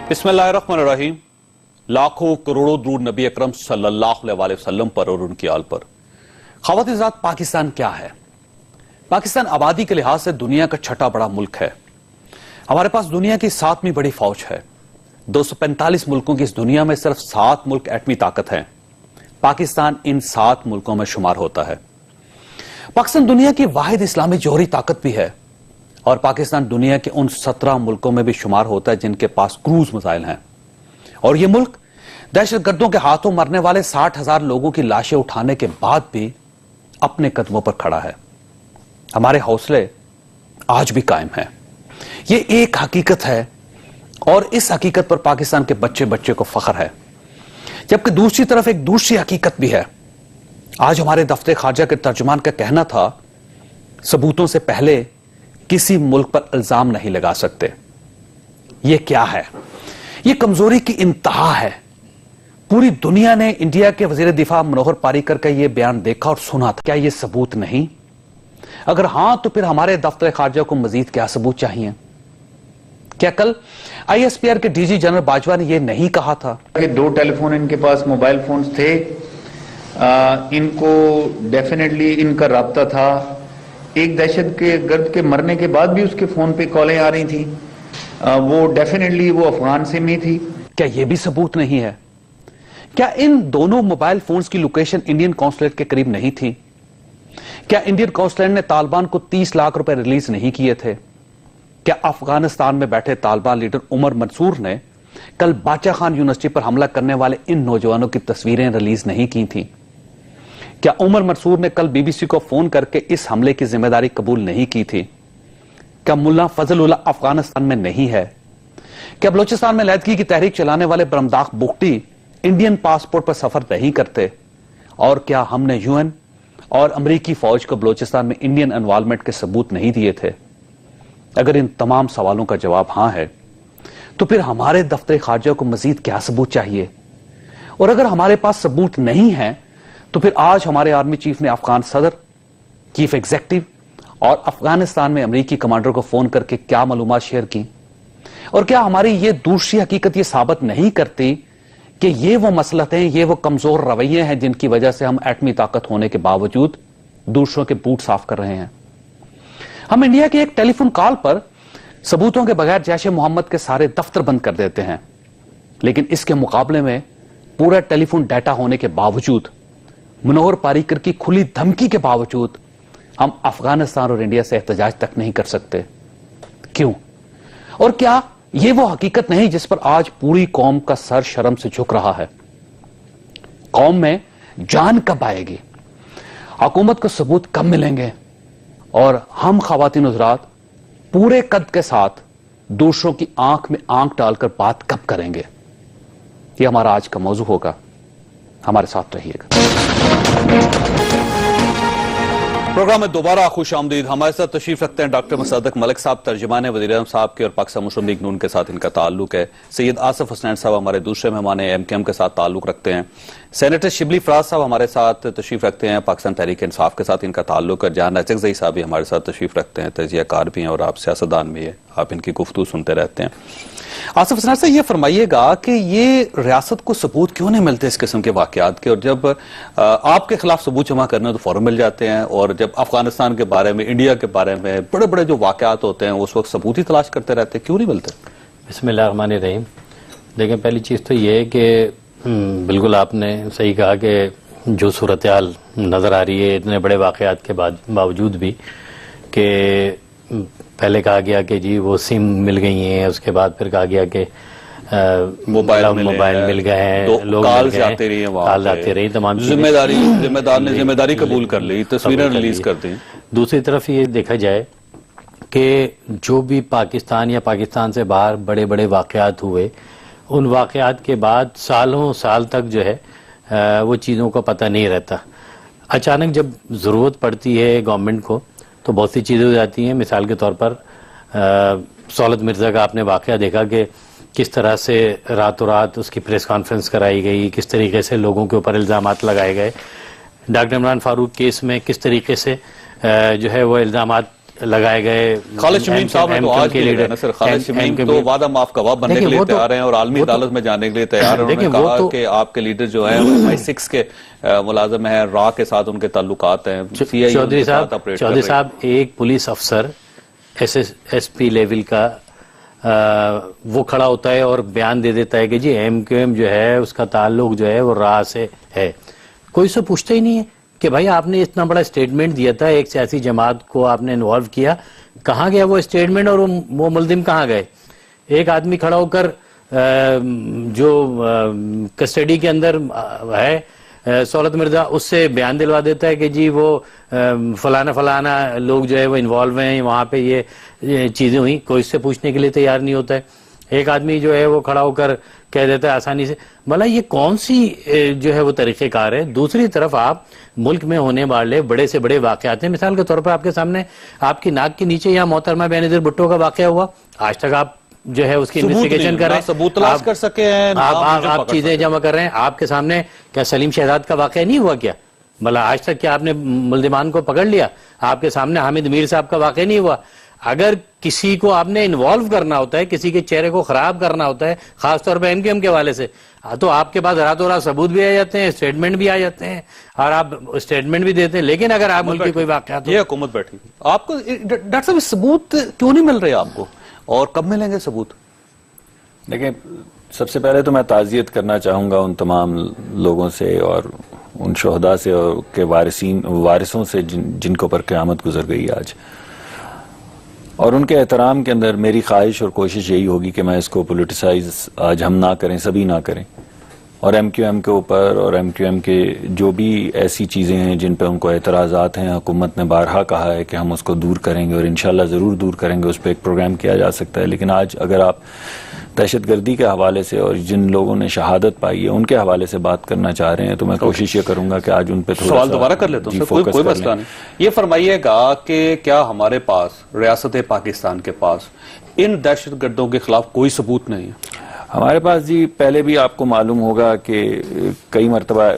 بسم اللہ الرحمن الرحیم. لاکھوں کروڑوں درود نبی اکرم صلی اللہ علیہ وسلم پر اور ان کی آل پر. خواتین حضرات، پاکستان کیا ہے؟ پاکستان آبادی کے لحاظ سے دنیا کا چھٹا بڑا ملک ہے. ہمارے پاس دنیا کی 7ویں بڑی فوج ہے. 245 ملکوں کی اس دنیا میں صرف 7 ملک ایٹمی طاقت ہیں. پاکستان ان 7 ملکوں میں شمار ہوتا ہے. پاکستان دنیا کی واحد اسلامی جوہری طاقت بھی ہے، اور پاکستان دنیا کے ان 17 ملکوں میں بھی شمار ہوتا ہے جن کے پاس کروز میزائل ہیں. اور یہ ملک دہشت گردوں کے ہاتھوں مرنے والے 60,000 لوگوں کی لاشیں اٹھانے کے بعد بھی اپنے قدموں پر کھڑا ہے. ہمارے حوصلے آج بھی قائم ہیں. یہ ایک حقیقت ہے، اور اس حقیقت پر پاکستان کے بچے بچے کو فخر ہے. جبکہ دوسری طرف ایک دوسری حقیقت بھی ہے. آج ہمارے دفتر خارجہ کے ترجمان کا کہنا تھا، ثبوتوں سے پہلے کسی ملک پر الزام نہیں لگا سکتے. یہ کیا ہے؟ یہ کمزوری کی انتہا ہے. پوری دنیا نے انڈیا کے وزیر دفاع منوہر پاریکر کا یہ بیان دیکھا اور سنا تھا. کیا یہ ثبوت نہیں؟ اگر ہاں تو پھر ہمارے دفتر خارجہ کو مزید کیا ثبوت چاہیے؟ کیا کل آئی ایس پی آر کے ڈی جی جنرل باجوہ نے یہ نہیں کہا تھا کہ 2 ٹیلی فون ان کے پاس موبائل فونز تھے، ان کو ڈیفینیٹلی ان کا رابطہ تھا. ایک دہشت گرد کے مرنے کے بعد بھی اس کے فون پہ کالیں آ رہی تھیں، وہ ڈیفینیٹلی وہ افغان سم ہی تھی. کیا یہ بھی ثبوت نہیں ہے؟ کیا ان دونوں موبائل فونز کی لوکیشن انڈین قونصلیٹ کے قریب نہیں تھی؟ کیا انڈین قونصلیٹ نے طالبان کو 30 لاکھ روپے ریلیز نہیں کیے تھے؟ کیا افغانستان میں بیٹھے طالبان لیڈر عمر منصور نے کل باچا خان یونیورسٹی پر حملہ کرنے والے ان نوجوانوں کی تصویریں ریلیز نہیں کی تھیں؟ کیا عمر منصور نے کل بی بی سی کو فون کر کے اس حملے کی ذمہ داری قبول نہیں کی تھی؟ کیا ملا فضل اللہ افغانستان میں نہیں ہے؟ کیا بلوچستان میں علیحدگی کی تحریک چلانے والے برمداغ بگٹی انڈین پاسپورٹ پر سفر نہیں کرتے؟ اور کیا ہم نے یو این اور امریکی فوج کو بلوچستان میں انڈین انوالومنٹ کے ثبوت نہیں دیے تھے؟ اگر ان تمام سوالوں کا جواب ہاں ہے تو پھر ہمارے دفتر خارجہ کو مزید کیا ثبوت چاہیے؟ اور اگر ہمارے پاس ثبوت نہیں ہے تو پھر آج ہمارے آرمی چیف نے افغان صدر، چیف ایگزیکٹو اور افغانستان میں امریکی کمانڈر کو فون کر کے کیا معلومات شیئر کی؟ اور کیا ہماری یہ دوسری حقیقت یہ ثابت نہیں کرتی کہ یہ وہ مسلطیں، یہ وہ کمزور رویے ہیں جن کی وجہ سے ہم ایٹمی طاقت ہونے کے باوجود دوسروں کے بوٹ صاف کر رہے ہیں؟ ہم انڈیا کے ایک ٹیلی فون کال پر ثبوتوں کے بغیر جیش محمد کے سارے دفتر بند کر دیتے ہیں، لیکن اس کے مقابلے میں پورا ٹیلی فون ڈیٹا ہونے کے باوجود، منوہر پاریکر کی کھلی دھمکی کے باوجود ہم افغانستان اور انڈیا سے احتجاج تک نہیں کر سکتے. کیوں؟ اور کیا یہ وہ حقیقت نہیں جس پر آج پوری قوم کا سر شرم سے جھک رہا ہے؟ قوم میں جان کب آئے گی؟ حکومت کو ثبوت کب ملیں گے؟ اور ہم خواتین حضرات پورے قد کے ساتھ دوسروں کی آنکھ میں آنکھ ڈال کر بات کب کریں گے؟ یہ ہمارا آج کا موضوع ہوگا. ہمارے ساتھ رہیے گا. پروگرام میں دوبارہ خوش آمدید. ہمارے ساتھ تشریف رکھتے ہیں ڈاکٹر مصدق ملک صاحب، ترجمان وزیر اعظم صاحب کے اور پاکستان مسلم لیگ نون کے ساتھ ان کا تعلق ہے. سید آصف حسنین صاحب ہمارے دوسرے مہمان ہیں، ایم کے ایم کے ساتھ تعلق رکھتے ہیں. سینیٹر شبلی فراز صاحب ہمارے ساتھ تشریف رکھتے ہیں، پاکستان تحریک انصاف کے ساتھ ان کا تعلق ہے. جہاں نچک زئی صاحب بھی ہمارے ساتھ تشریف رکھتے ہیں، تجزیہ کار بھی ہیں اور آپ سیاستدان بھی ہیں، آپ ان کی گفتگو سنتے رہتے ہیں. آصف حسنین صاحب یہ فرمائیے گا کہ یہ ریاست کو ثبوت کیوں نہیں ملتے اس قسم کے واقعات کے، اور جب آپ کے خلاف ثبوت جمع کرنے تو فوراً مل جاتے ہیں، اور جب افغانستان کے بارے میں، انڈیا کے بارے میں بڑے بڑے جو واقعات ہوتے ہیں اس وقت ثبوت ہی تلاش کرتے رہتے ہیں، کیوں نہیں ملتے؟ بسم اللہ الرحمن الرحیم. دیکھیں، پہلی چیز تو یہ ہے کہ بالکل آپ نے صحیح کہا کہ جو صورتحال نظر آ رہی ہے اتنے بڑے واقعات کے باوجود بھی، کہ پہلے کہا گیا کہ جی وہ سم مل گئی ہیں، اس کے بعد پھر کہا گیا کہ موبائل مل گئے ہیں، لوگ کالز آتے رہی، تمام ذمہ دار نے ذمہ داری قبول کر لی، تصویریں ریلیز کر دیں. دوسری طرف یہ دیکھا جائے کہ جو بھی پاکستان یا پاکستان سے باہر بڑے بڑے واقعات ہوئے، ان واقعات کے بعد سالوں سال تک جو ہے وہ چیزوں کا پتہ نہیں رہتا. اچانک جب ضرورت پڑتی ہے گورنمنٹ کو تو بہت سی چیزیں ہو جاتی ہیں. مثال کے طور پر سہولت مرزا کا آپ نے واقعہ دیکھا کہ کس طرح سے راتوں رات اس کی پریس کانفرنس کرائی گئی، کس طریقے سے لوگوں کے اوپر الزامات لگائے گئے. ڈاکٹر عمران فاروق کیس میں کس طریقے سے جو ہے وہ الزامات لگائے گئے خالد شمیم صاحب نے تو آج بھی لگا نا سر، خالد شمیم تو وعدہ معاف گواہ بننے کے لیے تیار ہیں اور عالمی عدالت میں جانے کے لیے تیار ہیں. انہوں نے کہا کہ آپ کے لیڈر جو ہیں MI6 کے ملازم ہیں، را کے ساتھ ان کے تعلقات ہیں. چودھری صاحب ایک پولیس افسر SP لیول کا وہ کھڑا ہوتا ہے اور بیان دے دیتا ہے کہ جی MQM جو ہے اس کا تعلق جو ہے وہ را سے ہے، کوئی سے پوچھتا ہی نہیں ہے کہ بھائی آپ نے اتنا بڑا اسٹیٹمنٹ دیا تھا، ایک سیاسی جماعت کو آپ نے انوالو کیا، کہاں گیا وہ اسٹیٹمنٹ اور وہ ملزم کہاں گئے؟ ایک آدمی کھڑا ہو کر جو کسٹڈی کے اندر ہے سہولت مرزا، اس سے بیان دلوا دیتا ہے کہ جی وہ فلانا لوگ جو ہے وہ انوالو ہیں، وہاں پہ یہ چیزیں ہوئی، کوئی اس سے پوچھنے کے لیے تیار نہیں ہوتا ہے. ایک آدمی جو ہے وہ کھڑا ہو کر کہہ دیتا ہے آسانی سے. بھلا یہ کون سی جو ہے وہ طریقہ کار ہے؟ دوسری طرف آپ ملک میں ہونے والے بڑے سے بڑے واقعات ہیں، مثال کے طور پر آپ کے سامنے آپ کی ناک کے نیچے یہاں محترمہ بینظیر بھٹو کا واقعہ ہوا، آج تک آپ جو ہے اس کی انویسٹیگیشن کر رہے ہیں، ثبوت تلاش کر سکے ہیں، آپ چیزیں جمع کر رہے ہیں. آپ کے سامنے کیا سلیم شہزاد کا واقعہ نہیں ہوا کیا؟ بھلا آج تک کیا آپ نے ملزمان کو پکڑ لیا؟ آپ کے سامنے حامد میر صاحب کا واقعہ نہیں ہوا؟ اگر کسی کو آپ نے انوالو کرنا ہوتا ہے، کسی کے چہرے کو خراب کرنا ہوتا ہے، خاص طور پہ MQM کے حوالے سے، تو آپ کے پاس راتوں رات ثبوت بھی آ جاتے ہیں، اسٹیٹمنٹ بھی آ جاتے ہیں اور آپ اسٹیٹمنٹ بھی دیتے ہیں. لیکن اگر آپ ملک کی کوئی واقعات، یہ حکومت بیٹھی آپ کو ڈاکٹر صاحب ثبوت کیوں نہیں مل رہے آپ کو اور کب ملیں گے ثبوت؟ دیکھیں، سب سے پہلے تو میں تعزیت کرنا چاہوں گا ان تمام لوگوں سے اور ان شہداء سے اور کے وارثوں سے جن کو پر قیامت گزر گئی آج، اور ان کے احترام کے اندر میری خواہش اور کوشش یہی ہوگی کہ میں اس کو پولیٹیسائز آج ہم نہ کریں، سبھی نہ کریں، اور MQM کے اوپر اور MQM کے جو بھی ایسی چیزیں ہیں جن پہ ان کو اعتراضات ہیں، حکومت نے بارہا کہا ہے کہ ہم اس کو دور کریں گے اور انشاءاللہ ضرور دور کریں گے، اس پہ ایک پروگرام کیا جا سکتا ہے. لیکن آج اگر آپ دہشت گردی کے حوالے سے اور جن لوگوں نے شہادت پائی ہے ان کے حوالے سے بات کرنا چاہ رہے ہیں تو میں کوشش یہ کروں گا کہ آج ان پہ تھوڑا سوال دوبارہ کر لیتا ہوں، کوئی مسئلہ نہیں. یہ فرمائیے گا کہ کیا ہمارے پاس، ریاست پاکستان کے پاس ان دہشت گردوں کے خلاف کوئی ثبوت نہیں ہے؟ ہمارے پاس جی پہلے بھی آپ کو معلوم ہوگا کہ کئی مرتبہ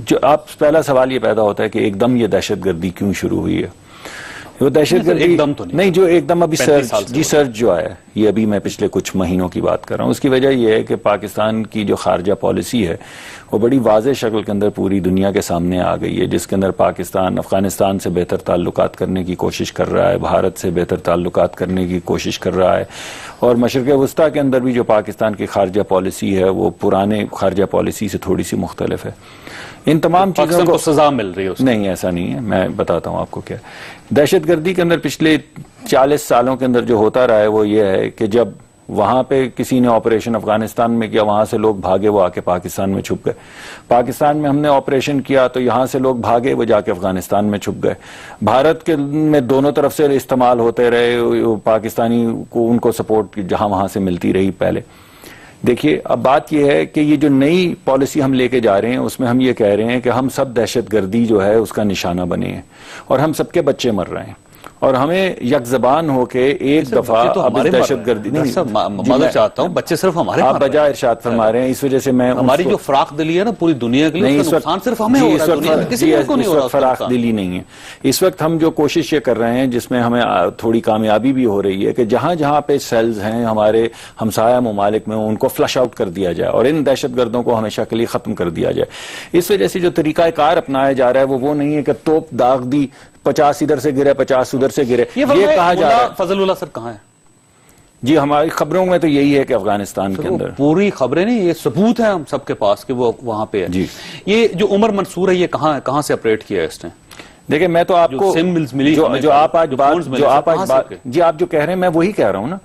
جو آپ پہلا سوال یہ پیدا ہوتا ہے کہ ایک دم یہ دہشت گردی کیوں شروع ہوئی ہے. وہ دہشت گردی ایک دم تو نہیں، جو ایک دم ابھی سرج جو آیا، یہ ابھی میں پچھلے کچھ مہینوں کی بات کر رہا ہوں. اس کی وجہ یہ ہے کہ پاکستان کی جو خارجہ پالیسی ہے وہ بڑی واضح شکل کے اندر پوری دنیا کے سامنے آ گئی ہے، جس کے اندر پاکستان افغانستان سے بہتر تعلقات کرنے کی کوشش کر رہا ہے، بھارت سے بہتر تعلقات کرنے کی کوشش کر رہا ہے، اور مشرق وسطیٰ کے اندر بھی جو پاکستان کی خارجہ پالیسی ہے وہ پرانے خارجہ پالیسی سے تھوڑی سی مختلف ہے. ان تمام چیزوں کو سزا مل رہی ہے؟ نہیں، ایسا نہیں ہے. میں بتاتا ہوں آپ کو کیا دہشت گردی کے اندر پچھلے 40 سالوں کے اندر جو ہوتا رہا ہے وہ یہ ہے کہ جب وہاں پہ کسی نے آپریشن افغانستان میں کیا، وہاں سے لوگ بھاگے، وہ آ کے پاکستان میں چھپ گئے. پاکستان میں ہم نے آپریشن کیا تو یہاں سے لوگ بھاگے، وہ جا کے افغانستان میں چھپ گئے. بھارت کے میں دونوں طرف سے استعمال ہوتے رہے، پاکستانی کو ان کو سپورٹ جہاں وہاں سے ملتی رہی. پہلے دیکھیے اب بات یہ ہے کہ یہ جو نئی پالیسی ہم لے کے جا رہے ہیں اس میں ہم یہ کہہ رہے ہیں کہ ہم سب دہشت گردی جو ہے اس کا نشانہ بنے ہیں اور ہم سب کے بچے مر رہے ہیں اور ہمیں یک زبان ہو کے ایک دفعہ اب دہشت گردی نہیں چاہتا ہوں، بچے صرف ہمارے، آپ بجا ارشاد فرما رہے ہیں. اس وجہ سے میں ہماری جو فراخ دلی ہے نا پوری دنیا کے لیے، نقصان صرف ہمیں ہو رہا ہے، کسی کو نہیں ہو رہا. فراخ دلی نہیں ہے. اس وقت ہم جو کوشش یہ کر رہے ہیں جس میں ہمیں تھوڑی کامیابی بھی ہو رہی ہے کہ جہاں جہاں پہ سیلز ہیں ہمارے ہمسایہ ممالک میں ان کو فلش آؤٹ کر دیا جائے اور ان دہشت گردوں کو ہمیشہ کے لیے ختم کر دیا جائے. اس وجہ سے جو طریقہ کار اپنایا جا رہا ہے وہ نہیں ہے کہ توپ داغ دی، 50 ادھر سے گرے 50 ادھر سے گرے. یہ کہا جا رہا ہے. فضل اللہ سر کہاں ہے؟ جی ہماری خبروں میں تو یہی ہے کہ افغانستان کے اندر. پوری خبریں نہیں، یہ ثبوت ہیں ہم سب کے پاس کہ وہ وہاں پہ ہے. جی یہ جو عمر منصور ہے یہ کہاں ہے، کہاں سے آپریٹ کیا ہے اس نے؟ دیکھیں میں تو آپ کو جو آپ آج بات جی آپ جو کہہ رہے ہیں میں وہی کہہ رہا ہوں نا.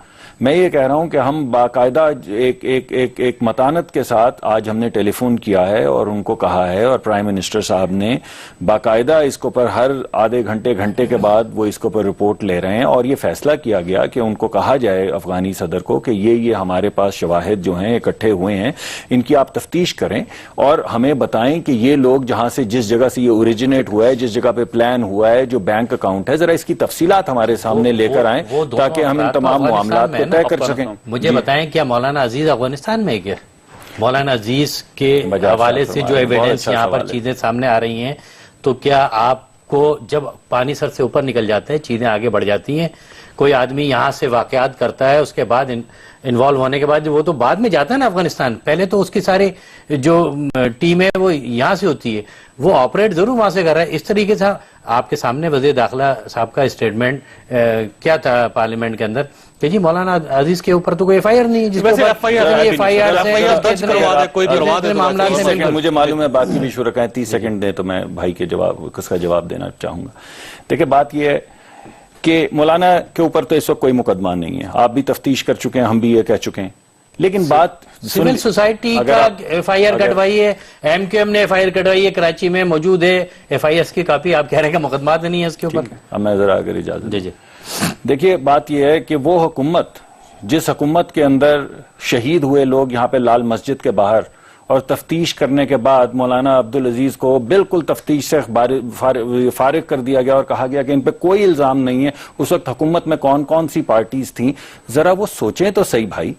میں یہ کہہ رہا ہوں کہ ہم باقاعدہ ایک متانت کے ساتھ آج ہم نے ٹیلی فون کیا ہے اور ان کو کہا ہے اور پرائم منسٹر صاحب نے باقاعدہ اس کو پر ہر آدھے گھنٹے کے بعد وہ اس کو پر رپورٹ لے رہے ہیں اور یہ فیصلہ کیا گیا کہ ان کو کہا جائے افغانی صدر کو کہ یہ ہمارے پاس شواہد جو ہیں اکٹھے ہوئے ہیں ان کی آپ تفتیش کریں اور ہمیں بتائیں کہ یہ لوگ جہاں سے جس جگہ سے یہ اوریجنیٹ ہوا ہے، جس جگہ پہ پلان ہوا ہے، جو بینک اکاؤنٹ ہے، ذرا اس کی تفصیلات ہمارے سامنے لے کر آئیں تاکہ ہم ان تمام معاملات طے کر سکیں. مجھے بتائیں کیا مولانا عزیز افغانستان میں کیا مولانا عزیز کے حوالے سے جو ایویڈنس یہاں پر چیزیں سامنے آ رہی ہیں تو کیا آپ کو جب پانی سر سے اوپر نکل جاتے ہیں، چیزیں آگے بڑھ جاتی ہیں، کوئی آدمی یہاں سے واقعات کرتا ہے، اس کے بعد انوالو ہونے کے بعد وہ تو بعد میں جاتا ہے نا افغانستان، پہلے تو اس کی ساری جو ٹیم ہے وہ یہاں سے ہوتی ہے، وہ آپریٹ ضرور وہاں سے کر رہا ہے. اس طریقے سے آپ کے سامنے وزیر داخلہ صاحب کا اسٹیٹمنٹ کیا تھا پارلیمنٹ کے اندر کہ جی مولانا عزیز کے اوپر تو کوئی ایف آئی آر نہیں ہے، جس کے اوپر مجھے معلوم ہے باقی بھی شرکائیں 30 سیکنڈ دیں تو میں بھائی کے جواب اس کا جواب دینا چاہوں گا. دیکھیں بات یہ ہے کہ مولانا کے اوپر تو اس وقت کوئی مقدمہ نہیں ہے، آپ بھی تفتیش کر چکے ہیں، ہم بھی یہ کہہ چکے ہیں، لیکن بات سول سوسائٹی کا ایف آئی آر کٹوائی ہے، ایم کیو ایم نے ایف آئی آر کٹوائی ہے، کراچی میں موجود ہے ایف آئی ایس کی کاپی، آپ کہہ رہے ہیں کہ مقدمات نہیں ہے اس کے اوپر. اب میں ذرا اگر اجازت جی جی دیکھیے بات یہ ہے کہ وہ حکومت جس حکومت کے اندر شہید ہوئے لوگ یہاں پہ لال مسجد کے باہر، اور تفتیش کرنے کے بعد مولانا عبدالعزیز کو بالکل تفتیش سے فارغ کر دیا گیا اور کہا گیا کہ ان پہ کوئی الزام نہیں ہے. اس وقت حکومت میں کون کون سی پارٹیز تھیں، ذرا وہ سوچیں تو صحیح بھائی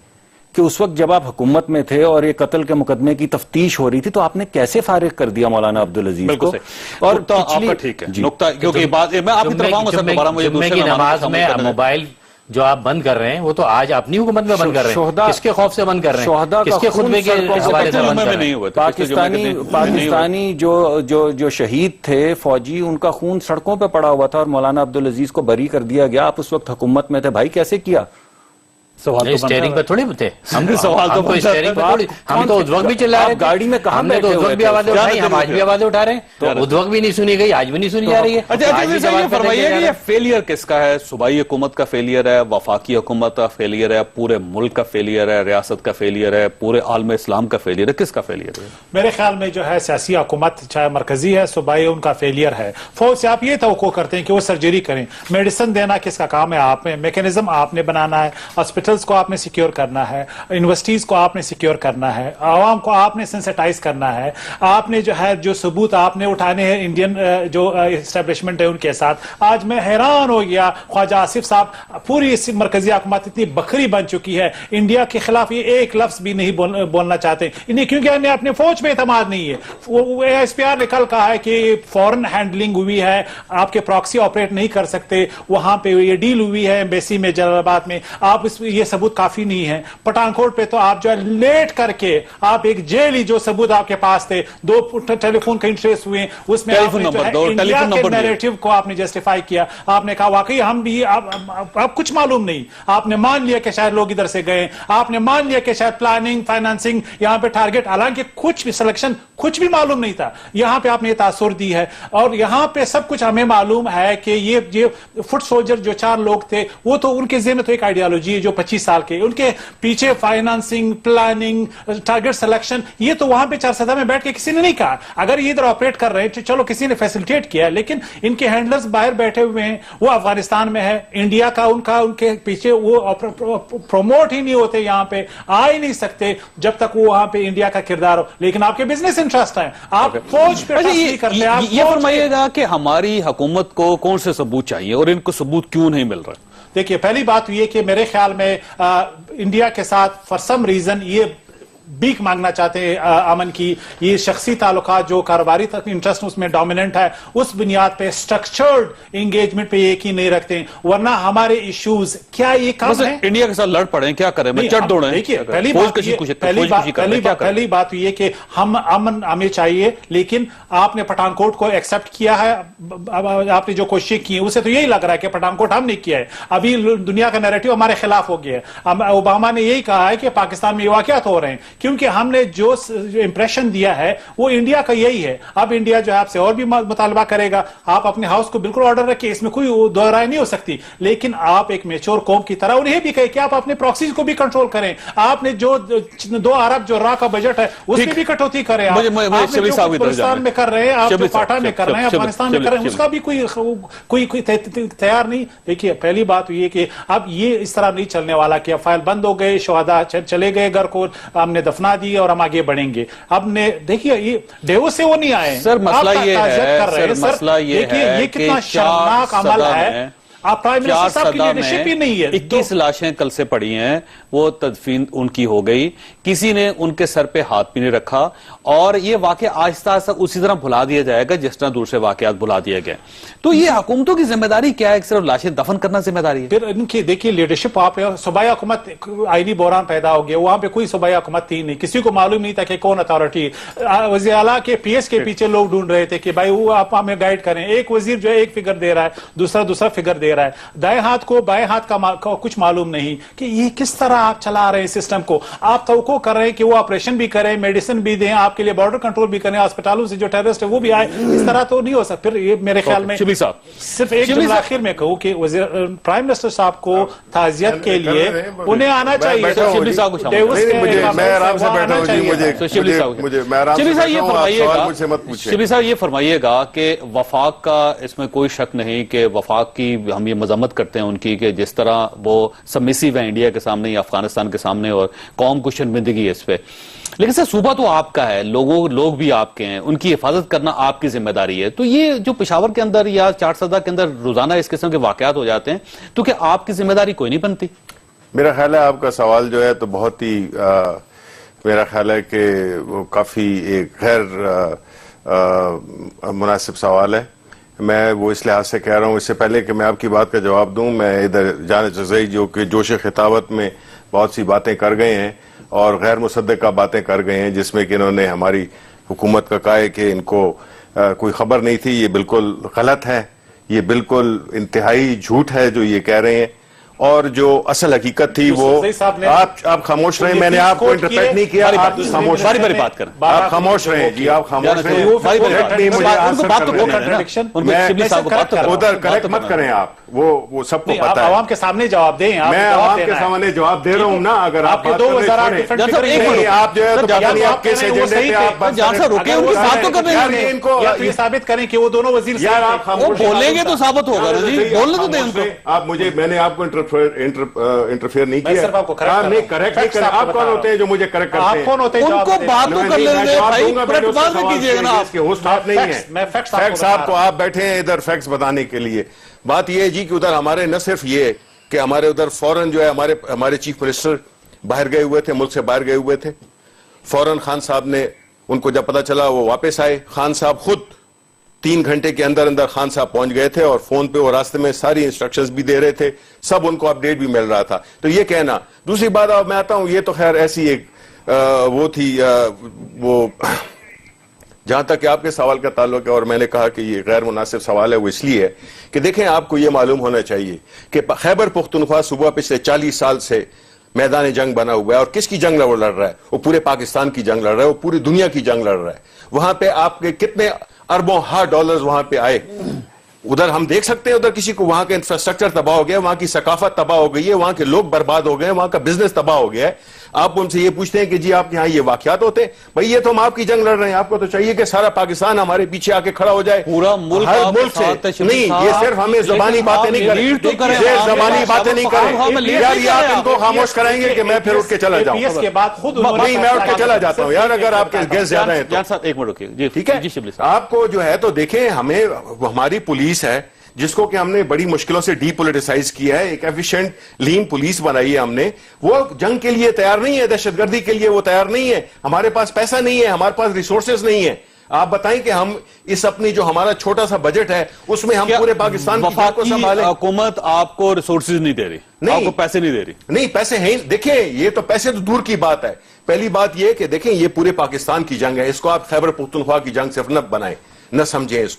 کہ اس وقت جب آپ حکومت میں تھے اور یہ قتل کے مقدمے کی تفتیش ہو رہی تھی تو آپ نے کیسے فارغ کر دیا مولانا عبدالعزیز کو. اور آپ کا ٹھیک ہے نقطہ، کیونکہ بات میں آپ کی طرف آؤں گا سر دوبارہ، مجھے جمعے کی نماز میں موبائل جو آپ بند کر رہے ہیں وہ تو آج اپنی حکومت میں بند کر رہے ہیں، کس کے خوف سے بند کر رہے ہیں، کس کے خطبے کے حوالے سے بند کر رہے ہیں. پاکستانی جو شہید تھے فوجی، ان کا خون سڑکوں پہ پڑا ہوا تھا اور مولانا عبدالعزیز کو بری کر دیا گیا. آپ اس وقت حکومت میں تھے بھائی، کیسے کیا؟ اسٹیئرنگ پہ تھوڑی تھے ہم تو اس وقت بھی چلا رہے، گاڑی میں کہاں ہم تو اس وقت بھی آوازیں اٹھائی، ہم آج بھی آوازیں اٹھا رہے ہیں، اس وقت بھی نہیں سنی گئی، آج بھی نہیں سنی جا رہی ہے. اچھا یہ فرمائیے کہ یہ فیلئر کس کا ہے؟ صوبائی حکومت کا فیلئر ہے، وفاقی حکومت کا فیلئر ہے، پورے ملک کا فیلئر ہے، ریاست کا فیلئر ہے، پورے عالم اسلام کا فیلئر ہے، کس کا فیلئر ہے؟ میرے خیال میں جو ہے سیاسی حکومت چاہے مرکزی ہے صوبائی، ان کا فیلئر ہے. فوج سے آپ یہ توقع کرتے ہیں کہ وہ سرجری کریں، میڈیسن دینا کس کا کام ہے؟ آپ میں میکینزم آپ نے بنانا ہے، ہاسپٹلس کو آپ نے سیکیور کرنا ہے، یونیورسٹیز کو آپ نے سیکیور کرنا ہے، عوام کو آپ نے سینسٹائز کرنا ہے، آپ نے جو ثبوت آپ نے اٹھانے ہیں انڈین جو اسٹیبلشمنٹ ہے ان کے ساتھ. آج میں حیران ہو گیا، خواجہ آصف صاحب، پوری اس مرکزی حکومت اتنی بکری بن چکی ہے، انڈیا کے خلاف یہ ایک لفظ بھی نہیں بولنا چاہتے انہیں، کیونکہ انہیں اپنے فوج پہ اعتماد نہیں ہے. ایس پی آر نے کل کہا ہے کہ فورن ہینڈلنگ ہوئی ہے، آپ کے پراکسی آپریٹ نہیں کر سکتے، وہاں پہ یہ ڈیل ہوئی ہے ایمبیسی میں جلال آباد میں، آپ یہ ثبوت کافی نہیں ہے. پٹھان کوٹ پہ تو آپ جو ہے لیٹ کر کے آپ ایک جیلی جو ثبوت آپ کے پاس تھے، 2 ٹیلی فون کہیں ٹریس ہوئے، اس میں آپ نے جو ہے انڈیا کے نیریٹو کو آپ نے جسٹیفائی کیا. آپ نے کہا واقعی ہم بھی آپ کچھ معلوم نہیں، آپ نے مان لیا کہ شاید لوگ ادھر سے گئے، آپ نے مان لیا کہ شاید پلاننگ فائنانسنگ یہاں پہ ٹارگٹ، حالانکہ کچھ بھی سلیکشن کچھ بھی معلوم نہیں تھا. یہاں پہ آپ نے یہ تاثر دی ہے، اور یہاں پہ سب کچھ ہمیں معلوم ہے کہ یہ فٹ سولجر جو 4 لوگ تھے، وہ تو ان کے ذہن میں تو ایک آئیڈیالوجی ہے جو 25 سال کے، ان کے پیچھے فائنانسنگ، پلاننگ، ٹارگٹ سلیکشن، یہ تو وہاں پہ 4 سطح میں بیٹھ کے کسی نے نہیں کہا. اگر یہ ادھر آپریٹ کر رہے ہیں تو چلو کسی نے فیسلٹیٹ کیا، لیکن ان کے ہینڈلرز باہر بیٹھے ہوئے ہیں، وہ افغانستان میں ہے، انڈیا کا ان کے پیچھے وہ پروموٹ ہی نہیں ہوتے، یہاں پہ آ ہی نہیں سکتے جب تک وہ وہاں پہ انڈیا کا کردار ہو. لیکن آپ کے بزنس انٹرسٹ ہیں، آپ فوج پہ نہیں کرتے. یہ فرمائیے گا کہ ہماری حکومت کو کون سے ثبوت چاہیے اور ان کو ثبوت کیوں نہیں مل رہا؟ دیکھیے پہلی بات یہ کہ میرے خیال میں انڈیا کے ساتھ فار سم ریزن یہ بیک مانگنا چاہتے ہیں امن کی، یہ شخصی تعلقات جو کاروباری انٹرسٹ اس میں ڈومیننٹ ہے، اس بنیاد پہ سٹرکچرڈ انگیجمنٹ پہ یقین نہیں رکھتے ہیں. ورنہ ہمارے ایشوز کیا یہ کام ہے؟ انڈیا کے ساتھ لڑ پڑے کیا کریں، میں چڑھ دوڑیں. دیکھیے پہلی بات یہ کہ ہم امن ہمیں چاہیے، لیکن آپ نے پٹھان کوٹ کو ایکسپٹ کیا ہے، آپ نے جو کوشش کی اسے تو یہی لگ رہا ہے کہ پٹھان کوٹ ہم نے کیا ہے. ابھی دنیا کا نیریٹو ہمارے خلاف ہو گیا ہے. اوباما نے یہی کہا ہے کہ پاکستان میں یہ واقعات ہو رہے ہیں، کیونکہ ہم نے جو امپریشن دیا ہے وہ انڈیا کا یہی ہے. اب انڈیا جو آپ سے اور بھی مطالبہ کرے گا، آپ اپنے ہاؤس کو بالکل آرڈر رکھیں، اس میں کوئی دو رائے نہیں ہو سکتی، لیکن آپ ایک میچور قوم کی طرح انہیں بھی کہے کہ آپ اپنے پراکسیز کو بھی کنٹرول کریں. آپ نے جو 2 ارب جو را کا بجٹ ہے اس میں بھی کٹوتی کریں، آپ پاکستان میں کر رہے ہیں، آپ جو پاٹا میں کر رہے ہیں، افغانستان میں کر رہے ہیں، اس کا بھی کوئی تیار نہیں. دیکھیے پہلی بات یہ کہ اب یہ اس طرح نہیں چلنے والا کہ اب فائل بند ہو گئے، شہداء چلے گئے گھر کو، ہم نے دفنا دی اور ہم آگے بڑھیں گے. اب نے دیکھیے یہ ڈیو سے وہ نہیں آئے سر، مسئلہ یہ ہے یہ کتنا شرمناک عمل ہے. آپ پرائم منسٹر صاحب کی لیڈرشپ ہی نہیں ہے. 21 لاشیں کل سے پڑی ہیں, وہ تدفین ان کی ہو گئی, کسی نے ان کے سر پہ ہاتھ بھی نہیں رکھا, اور یہ واقعہ آہستہ آہستہ اسی طرح بھلا دیا جائے گا جس طرح دوسرے واقعات بھلا دیے گئے. تو یہ حکومتوں کی ذمہ داری کیا ہے؟ صرف لاشیں دفن کرنا ذمہ داری ہے؟ پھر ان کی دیکھیے لیڈرشپ, آپ صوبائی حکومت آئینی بحران پیدا ہو گیا, وہاں پہ کوئی صوبائی حکومت تھی نہیں, کسی کو معلوم نہیں تھا کہ کون اتھارٹی. وزیر اعلیٰ کے پی ایس کے پیچھے لوگ ڈھونڈ رہے تھے کہ بھائی وہ آپ ہمیں گائیڈ کریں. ایک وزیر جو ہے ایک فگر دے رہا ہے, دوسرا فگر دے رہا ہے, دائیں ہاتھ کو بائیں ہاتھ کا کچھ معلوم نہیں کہ یہ کس طرح آپ چلا رہے ہیں سسٹم کو. آپ توقع کر رہے ہیں کہ وہ آپریشن بھی کریں, میڈیسن بھی دیں, آپ کے لیے بارڈر کنٹرول بھی کریں, ہاسپٹالوں سے جو ٹیررسٹ ہے وہ بھی آئے. اس طرح تو نہیں ہو سکتا. پھر یہ میرے خیال میں صرف ایک جملہ آخر میں کہوں کہ پرائم منسٹر صاحب کو تعزیت کے لیے انہیں آنا چاہیے. شبلی صاحب کو شبلی صاحب یہ فرمائیے گا کہ وفاق کا اس میں کوئی شک نہیں کہ وفاق کی ہم یہ مذمت کرتے ہیں ان کی کہ جس طرح وہ سبمسیو ہے انڈیا کے سامنے یا افغانستان کے سامنے, اور قوم کو شرمندگی ہے اس پہ. لیکن سر صوبہ تو آپ کا ہے, لوگ بھی آپ کے ہیں, ان کی حفاظت کرنا آپ کی ذمہ داری ہے. تو یہ جو پشاور کے اندر یا چاٹ سدہ کے اندر روزانہ اس قسم کے واقعات ہو جاتے ہیں, تو کیا آپ کی ذمہ داری کوئی نہیں بنتی؟ میرا خیال ہے آپ کا سوال جو ہے تو بہت ہی میرا خیال ہے کہ وہ کافی ایک غیر مناسب سوال ہے. میں وہ اس لحاظ سے کہہ رہا ہوں, اس سے پہلے کہ میں آپ کی بات کا جواب دوں, میں ادھر جان جزئی جو کہ جوش خطابت میں بہت سی باتیں کر گئے ہیں اور غیر مصدقہ باتیں کر گئے ہیں, جس میں کہ انہوں نے ہماری حکومت کا کہا ہے کہ ان کو کوئی خبر نہیں تھی. یہ بالکل غلط ہے, یہ بالکل انتہائی جھوٹ ہے جو یہ کہہ رہے ہیں, اور جو اصل حقیقت تھی وہ آپ خاموش رہیں. میں نے آپ کو انٹرپیکٹ نہیں کیا, آپ خاموش باری بات کریں, آپ خاموش رہیں. جی آپ خاموش رہیں, ادھر کریکٹ مت کریں آپ, وہ سب کو پتا ہے. عوام کے سامنے جواب دیں. میں عوام کے سامنے جواب دے رہا ہوں نا. اگر آپ کے دو وزراء آپ جو ہے تو پتہ نہیں آپ کس ایجنڈے پہ آپ بات ان کو یہ ثابت کریں کہ وہ دونوں وزیر یار آپ خاموش بولیں گے تو ثابت ہوگا. بولنے تو دیں ان کو. آپ مجھے, میں نے آپ کو انٹرفیئر نہیں کیا. نہیں کریکٹ نہیں کریں. آپ کون ہوتے ہیں جو مجھے کریکٹ کرتے ہیں؟ آپ کون ہوتے ہیں؟ ان کو بات تو کر لیں گے بھائی, پلٹوار میں کیجئے گا نا آپ. ہوسٹ آپ نہیں ہیں, فیکٹس آپ کو, آپ بیٹھے ہیں ادھر فیکٹس بتانے کے لیے. بات یہ ہے جی کہ ادھر ہمارے نہ صرف یہ کہ ہمارے ادھر فوراً جو ہے ہمارے چیف منسٹر باہر گئے ہوئے تھے, ملک سے باہر گئے ہوئے تھے. فوراً خان صاحب نے, ان کو جب پتا چلا وہ واپس آئے. خان صاحب خود 3 گھنٹے کے اندر خان صاحب پہنچ گئے تھے, اور فون پہ وہ راستے میں ساری انسٹرکشنز بھی دے رہے تھے, سب ان کو اپڈیٹ بھی مل رہا تھا. تو یہ کہنا. دوسری بات اب میں آتا ہوں, یہ تو خیر ایسی ایک وہ تھی, وہ جہاں تک کہ آپ کے سوال کا تعلق ہے, اور میں نے کہا کہ یہ غیر مناسب سوال ہے, وہ اس لیے ہے کہ دیکھیں آپ کو یہ معلوم ہونا چاہیے کہ خیبر پختونخوا صوبہ پچھلے 40 سال سے میدان جنگ بنا ہوا ہے. اور کس کی جنگ وہ لڑ رہا ہے؟ وہ پورے پاکستان کی جنگ لڑ رہا ہے, وہ پوری دنیا کی جنگ لڑ رہا ہے. وہاں پہ آپ کے کتنے اربوں $100 وہاں پہ آئے. ادھر ہم دیکھ سکتے ہیں, ادھر کسی کو وہاں کا انفراسٹرکچر تباہ ہو گیا, وہاں کی ثقافت تباہ ہو گئی ہے, وہاں کے لوگ برباد ہو گئے, وہاں کا بزنس تباہ ہو گیا ہے. آپ ان سے یہ پوچھتے ہیں کہ جی آپ کے یہاں یہ واقعات ہوتے ہیں؟ بھائی یہ تو ہم آپ کی جنگ لڑ رہے ہیں, آپ کو تو چاہیے کہ سارا پاکستان ہمارے پیچھے آ کے کھڑا ہو جائے. پورا ملک ہر ملک سے نہیں, یہ صرف ہمیں زبانی باتیں نہیں کریں, یہ زبانی باتیں نہیں کریں. یار یہ آپ ان کو خاموش کرائیں گے کہ میں پھر اٹھ کے چلا جاؤں؟ نہیں, میں اٹھ کے چلا جاتا ہوں یار, اگر آپ کے گیس زیادہ ہیں تو. ایک منٹ رکیے, ٹھیک ہے. آپ کو جو ہے تو دیکھیں, ہمیں ہماری پولیس ہے جس کو کہ ہم نے بڑی مشکلوں سے ڈی پولیٹیسائز کیا ہے, ایک ایفیشنٹ لین پولیس بنائی ہے ہم نے. وہ جنگ کے لیے تیار نہیں ہے, دہشت گردی کے لیے وہ تیار نہیں ہے. ہمارے پاس پیسہ نہیں ہے, ہمارے پاس ریسورسز نہیں ہے. آپ بتائیں کہ ہم اس اپنی جو ہمارا چھوٹا سا بجٹ ہے اس میں ہم پورے پاکستان کی جنگ کو سنبھالیں. حکومت آپ کو ریسورسز نہیں دے رہی, آپ کو پیسے نہیں دے رہی. نہیں, پیسے ہیں. دیکھیں یہ تو پیسے تو دور کی بات ہے. پہلی بات یہ کہ دیکھیں یہ پورے پاکستان کی جنگ ہے, اس کو آپ خیبر پختونخوا کی جنگ صرف نہ بنائیں, نہ سمجھیں اس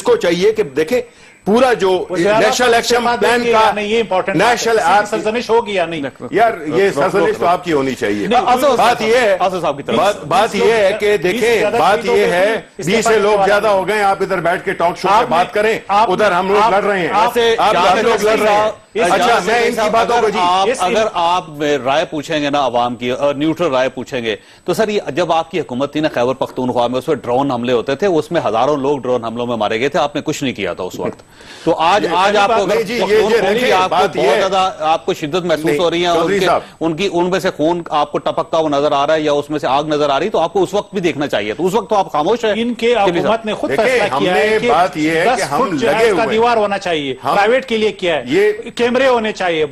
کو چاہیے کہ دیکھیں پورا جو نیشنل ایکشن پلان کا نیشنل سرزنش ہوگی یا نہیں. یار یہ سرزنش تو آپ کی ہونی چاہیے. بات یہ ہے کہ دیکھیں, بات یہ ہے 20 سے لوگ زیادہ ہو گئے, آپ ادھر بیٹھ کے ٹاک شو پہ بات کریں, ادھر ہم لوگ لڑ رہے ہیں, آپ لوگ لڑ رہے ہیں. اچھا میں ان کی باتوں کو جی, اگر آپ رائے پوچھیں گے نا عوام کی, اور نیوٹرل رائے پوچھیں گے, تو سر یہ جب آپ کی حکومت تھی نا خیبر پختونخوا میں, اس میں ڈرون حملے ہوتے تھے, اس میں ہزاروں لوگ ڈرون حملوں میں مارے گئے تھے, آپ نے کچھ نہیں کیا تھا اس وقت. تو آج آپ کو نہیں جی، یہ آپ کو بات بہت زیادہ آپ کو شدت محسوس ہو رہی ہے، ان میں سے خون آپ کو ٹپکتا ہوا نظر آ رہا ہے یا اس میں سے آگ نظر آ رہی، تو آپ کو اس وقت بھی دیکھنا چاہیے، تو اس وقت تو آپ خاموش ہیں۔ ان کے حکومت نے خود فیصلہ کیا ہے کہ بات یہ ہے کہ 10 ہم فٹ جو ہے لگے اس کا ہوئے دیوار ہونا چاہیے، پرائیویٹ کے لیے کیا ہے، کیمرے ہونے چاہیے،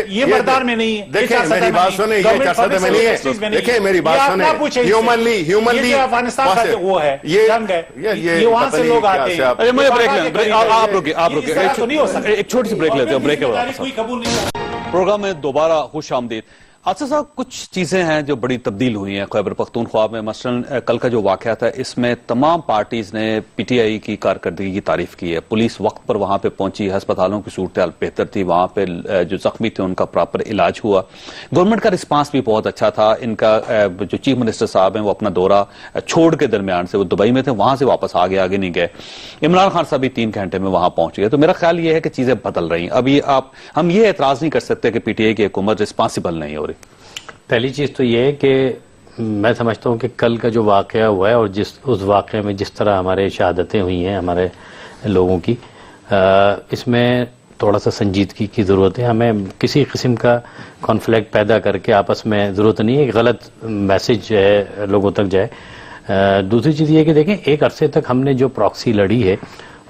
یہ بردار میں نہیں ہے۔ دیکھیں میری بات سنیں، یہ 4 میں نہیں ہے، دیکھیں میری بات سنیں، ہیومنلی افغانستان کا وہ ہے جنگ ہے، یہ وہاں سے لوگ آتے ہیں۔ مجھے بریک آپ رکے ایک چھوٹی سی بریک لیتے ہیں، بریک پروگرام میں دوبارہ خوش آمدید۔ آصف صاحب، کچھ چیزیں ہیں جو بڑی تبدیل ہوئی ہیں خیبر پختونخوا میں، مثلاً کل کا جو واقعہ تھا اس میں تمام پارٹیز نے پی ٹی آئی کی کارکردگی کی تعریف کی ہے، پولیس وقت پر وہاں پہ پہنچی، ہسپتالوں کی صورتحال بہتر تھی، وہاں پہ جو زخمی تھے ان کا پراپر علاج ہوا، گورنمنٹ کا رسپانس بھی بہت اچھا تھا، ان کا جو چیف منسٹر صاحب ہیں وہ اپنا دورہ چھوڑ کے درمیان سے وہ دبئی میں تھے، وہاں سے واپس آگے نہیں گئے، عمران خان صاحب بھی 3 گھنٹے میں وہاں پہنچ گئے، تو میرا خیال یہ ہے کہ چیزیں بدل رہی ہیں، ابھی ہم یہ اعتراض نہیں کر سکتے کہ پی ٹی آئی کی حکومت رسپانسیبل نہیں ہو رہی۔ پہلی چیز تو یہ ہے کہ میں سمجھتا ہوں کہ کل کا جو واقعہ ہوا ہے اور اس واقعے میں جس طرح ہمارے شہادتیں ہوئی ہیں ہمارے لوگوں کی، اس میں تھوڑا سا سنجیدگی کی ضرورت ہے، ہمیں کسی قسم کا کانفلکٹ پیدا کر کے آپس میں ضرورت نہیں ہے، غلط میسج جو ہے لوگوں تک جائے۔ دوسری چیز یہ کہ دیکھیں، ایک عرصے تک ہم نے جو پراکسی لڑی ہے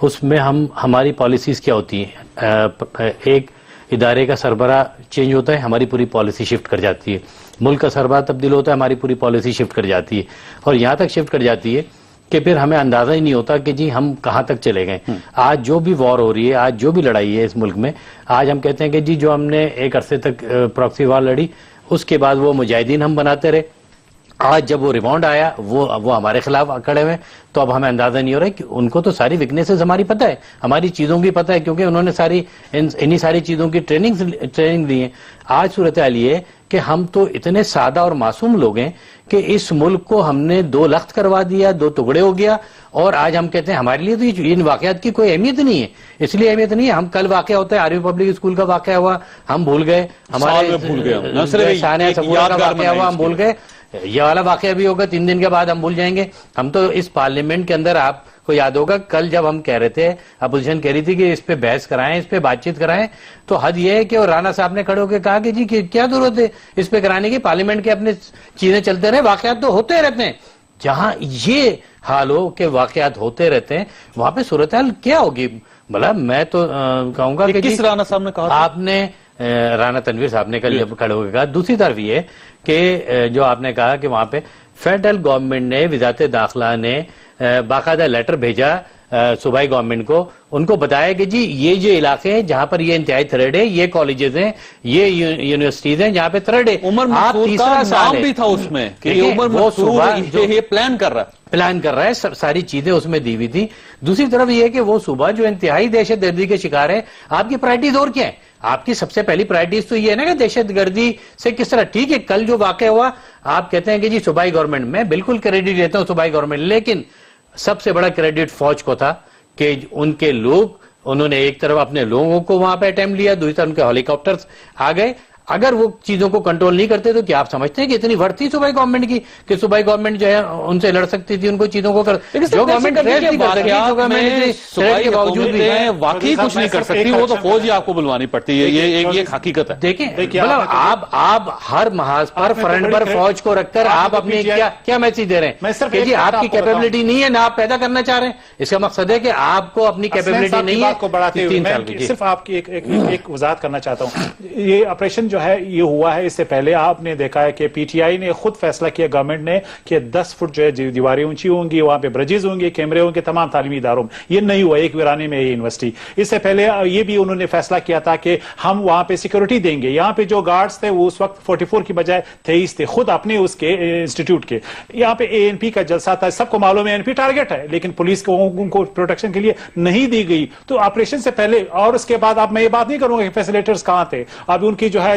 اس میں ہماری پالیسیز کیا ہوتی ہیں، ایک ادارے کا سربراہ چینج ہوتا ہے، ہماری پوری پالیسی شفٹ کر جاتی ہے، ملک کا سربراہ تبدیل ہوتا ہے، ہماری پوری پالیسی شفٹ کر جاتی ہے، اور یہاں تک شفٹ کر جاتی ہے کہ پھر ہمیں اندازہ ہی نہیں ہوتا کہ جی ہم کہاں تک چلے گئے۔ آج جو بھی وار ہو رہی ہے، آج جو بھی لڑائی ہے اس ملک میں، آج ہم کہتے ہیں کہ جی جو ہم نے ایک عرصے تک پراکسی وار لڑی اس کے بعد وہ مجاہدین ہم بناتے رہے، آج جب وہ ریباؤنڈ آیا وہ ہمارے خلاف کھڑے ہوئے، تو اب ہمیں اندازہ نہیں ہو رہا ہے کہ ان کو تو ساری ویکنیسز ہماری پتہ ہے، ہماری چیزوں کی پتہ ہے، کیونکہ انہوں نے انہی ساری چیزوں کی ٹریننگ دی ہے۔ آج صورتحال یہ ہے کہ ہم تو اتنے سادہ اور معصوم لوگ ہیں کہ اس ملک کو ہم نے 2 لخت کروا دیا، 2 ٹکڑے ہو گیا، اور آج ہم کہتے ہیں ہمارے لیے تو ان واقعات کی کوئی اہمیت نہیں ہے، اس لیے اہمیت نہیں ہے۔ ہم کل واقعہ ہوتا ہے 8ویں پبلک اسکول کا واقعہ ہوا، ہم بھول گئے، ہمارے ثانیہ صبور کا واقعہ ہوا، ہم بھول گئے، یہ والا واقعہ بھی ہوگا 3 دن کے بعد ہم بھول جائیں گے۔ ہم تو اس پارلیمنٹ کے اندر، آپ کو یاد ہوگا کل جب ہم کہہ رہے تھے، اپوزیشن کہہ رہی تھی کہ اس پہ بحث کرائیں، اس پہ بات چیت کرائیں، تو حد یہ ہے کہ رانا صاحب نے کھڑے ہو کے کہا کہ جی کیا ضرورت ہے اس پہ کرانے کی، پارلیمنٹ کے اپنے چیزیں چلتے رہے، واقعات تو ہوتے رہتے ہیں۔ جہاں یہ حال ہو کہ واقعات ہوتے رہتے ہیں، وہاں پہ صورتحال کیا ہوگی؟ بھلا میں تو کہوں گا کہ کس رانا صاحب نے کہا؟ آپ نے رانا تنویر صاحب نے کل جب کھڑے ہو کے کہا۔ دوسری طرف یہ کہ جو آپ نے کہا کہ وہاں پہ فیڈرل گورنمنٹ نے، وزارت داخلہ نے باقاعدہ لیٹر بھیجا صوبائی گورنمنٹ کو، ان کو بتایا کہ جی یہ جو علاقے ہیں جہاں پر یہ انتہائی تھریڈ ہے، یہ کالجز ہیں، یہ یونیورسٹیز ہیں جہاں پہ تھریڈ ہے۔ عمر منصور کا نام بھی تھا اس میں کہ یہ عمر منصور یہ پلان کر رہا ہے، ساری چیزیں اس میں دی ہوئی تھی۔ دوسری طرف یہ ہے کہ وہ صوبہ جو انتہائی دہشت گردی کے شکار ہے، آپ کی پرائرٹیز اور کیا ہے؟ آپ کی سب سے پہلی پرائرٹیز تو یہ ہے نا کہ دہشت گردی سے کس طرح، ٹھیک ہے کل جو واقعہ ہوا آپ کہتے ہیں کہ جی صوبائی گورنمنٹ، میں بالکل کریڈٹ دیتا ہوں صوبائی گورنمنٹ، لیکن سب سے بڑا کریڈٹ فوج کو تھا کہ ان کے لوگ، انہوں نے ایک طرف اپنے لوگوں کو وہاں پہ اٹیمپٹ لیا، دوسری طرف ان کے ہیلی کاپٹرز آ گئے۔ اگر وہ چیزوں کو کنٹرول نہیں کرتے تو کیا آپ سمجھتے ہیں کہ اتنی ورتھ تھی صوبائی گورنمنٹ کی کہ صوبائی گورنمنٹ جو ہے ان سے لڑ سکتی تھی، ان کو چیزوں کو جو گورنمنٹ باوجود بھی واقعی کچھ نہیں کر سکتی، وہ تو فوج ہی آپ کو بلوانی پڑتی ہے، یہ حقیقت ہے۔ دیکھیں آپ ہر محاذ پر فرنٹ پر فوج کو رکھ کر آپ اپنی کیا میسج دے رہے ہیں کہ جی آپ کی کیپیبلٹی نہیں ہے، نہ آپ پیدا کرنا چاہ رہے ہیں؟ اس کا مقصد ہے کہ آپ کو اپنی کیپیبلٹی نہیں ہے۔ صرف آپ کی ایک وضاحت کرنا چاہتا ہوں، یہ آپریشن جو ہے یہ ہوا ہے، اس سے پہلے آپ نے دیکھا ہے کہ پی ٹی آئی نے خود فیصلہ کیا گورنمنٹ نے کہ 10 فٹ جو ہے دیواریں اونچی ہوں گی، وہاں پہ برجز ہوں گے، کیمرے ہوں گے تمام تعلیمی اداروں میں، یہ نہیں ہوا ایک ویرانے میں یہ یونیورسٹی۔ اس سے پہلے یہ بھی انہوں نے فیصلہ کیا تھا کہ ہم وہاں پہ سیکورٹی دیں گے، یہاں پہ جو گارڈز تھے وہ اس وقت 44 کی بجائے 23 تھے، خود اپنے اس کے انسٹیٹیوٹ کے۔ یہاں پہ اے این پی کا جلسہ تھا، سب کو معلوم ہے اے این پی ٹارگٹ ہے، لیکن پولیس کو ان کو پروٹیکشن کے لیے نہیں دی گئی۔ تو آپریشن سے پہلے اور اس کے بعد اب میں یہ بات نہیں کروں گا کہ فیسیلیٹرز کہاں تھے، اب ان کی جو ہے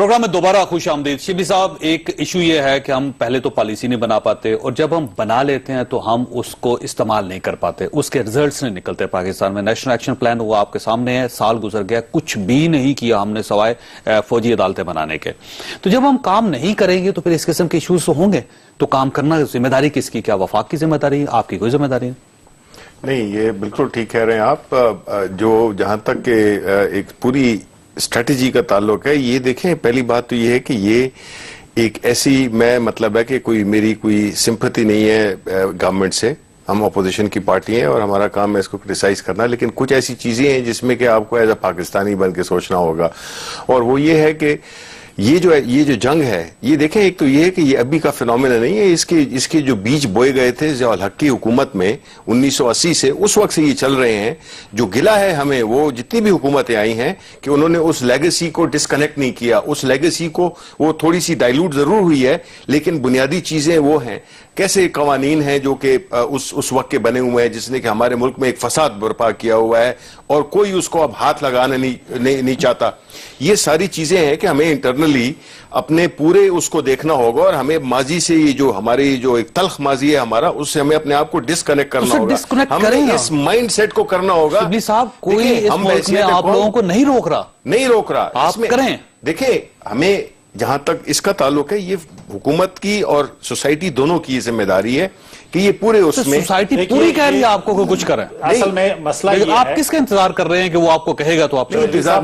پروگرام میں دوبارہ خوش آمدید. شبلی صاحب, ایک ایشو یہ ہے کہ ہم پہلے تو پالیسی نہیں بنا پاتے, اور جب ہم بنا لیتے ہیں تو ہم اس کو استعمال نہیں کر پاتے, اس کے ریزلٹس نہیں نکلتے. پاکستان میں نیشنل ایکشن پلان وہ آپ کے سامنے ہے, سال گزر گیا, کچھ بھی نہیں کیا ہم نے سوائے فوجی عدالتیں بنانے کے. تو جب ہم کام نہیں کریں گے تو پھر اس قسم کے ایشوز تو ہوں گے, تو کام کرنا ذمہ داری کس کی؟ کیا وفاق کی ذمہ داری ہے, آپ کی کوئی ذمہ داری ہے؟ نہیں, یہ بالکل ٹھیک کہہ رہے ہیں آپ. جو جہاں تک کہ ایک پوری اسٹریٹجی کا تعلق ہے, یہ دیکھیں, پہلی بات تو یہ ہے کہ یہ ایک ایسی, میں مطلب ہے کہ میری کوئی سمپتھی نہیں ہے گورنمنٹ سے. ہم اپوزیشن کی پارٹی ہیں اور ہمارا کام ہے اس کو کرٹیسائز کرنا, لیکن کچھ ایسی چیزیں ہیں جس میں کہ آپ کو ایز اے پاکستانی بن کے سوچنا ہوگا. اور وہ یہ ہے کہ یہ جو جنگ ہے, یہ دیکھیں, ایک تو یہ ہے کہ یہ ابھی کا فینومینا نہیں ہے, اس کے جو بیج بوئے گئے تھے ضیاء الحق کی حکومت میں 1980 سے, اس وقت سے یہ چل رہے ہیں. جو گلا ہے ہمیں, وہ جتنی بھی حکومتیں آئی ہیں کہ انہوں نے اس لیگیسی کو ڈسکنیکٹ نہیں کیا, اس لیگیسی کو وہ تھوڑی سی ڈائلوٹ ضرور ہوئی ہے, لیکن بنیادی چیزیں وہ ہیں. کیسے قوانین ہیں جو کہ اس وقت کے بنے ہوئے ہیں, جس نے کہ ہمارے ملک میں ایک فساد برپا کیا ہوا ہے اور کوئی اس کو اب ہاتھ لگانا نہیں چاہتا. یہ ساری چیزیں ہیں کہ ہمیں انٹرنلی اپنے پورے اس کو دیکھنا ہوگا, اور ہمیں ماضی سے یہ جو ہماری جو ایک تلخ ماضی ہے ہمارا, اس سے ہمیں اپنے آپ کو ڈسکنیکٹ کرنا ہوگا. ہمیں اس مائنڈ سیٹ کو کرنا ہوگا. شبلی صاحب, کوئی اس ملک میں آپ لوگوں کو نہیں روک رہا, آپ کریں. دیکھیں, ہمیں جہاں تک اس کا تعلق ہے, یہ حکومت کی اور سوسائٹی دونوں کی ذمہ داری ہے کہ یہ پورے اس میں سوسائٹی پوری کہہ رہی ہے آپ کو کچھ کریں. اصل میں مسئلہ یہ ہے, آپ کس کا انتظار کر رہے ہیں کہ وہ آپ کو کہے گا تو آپ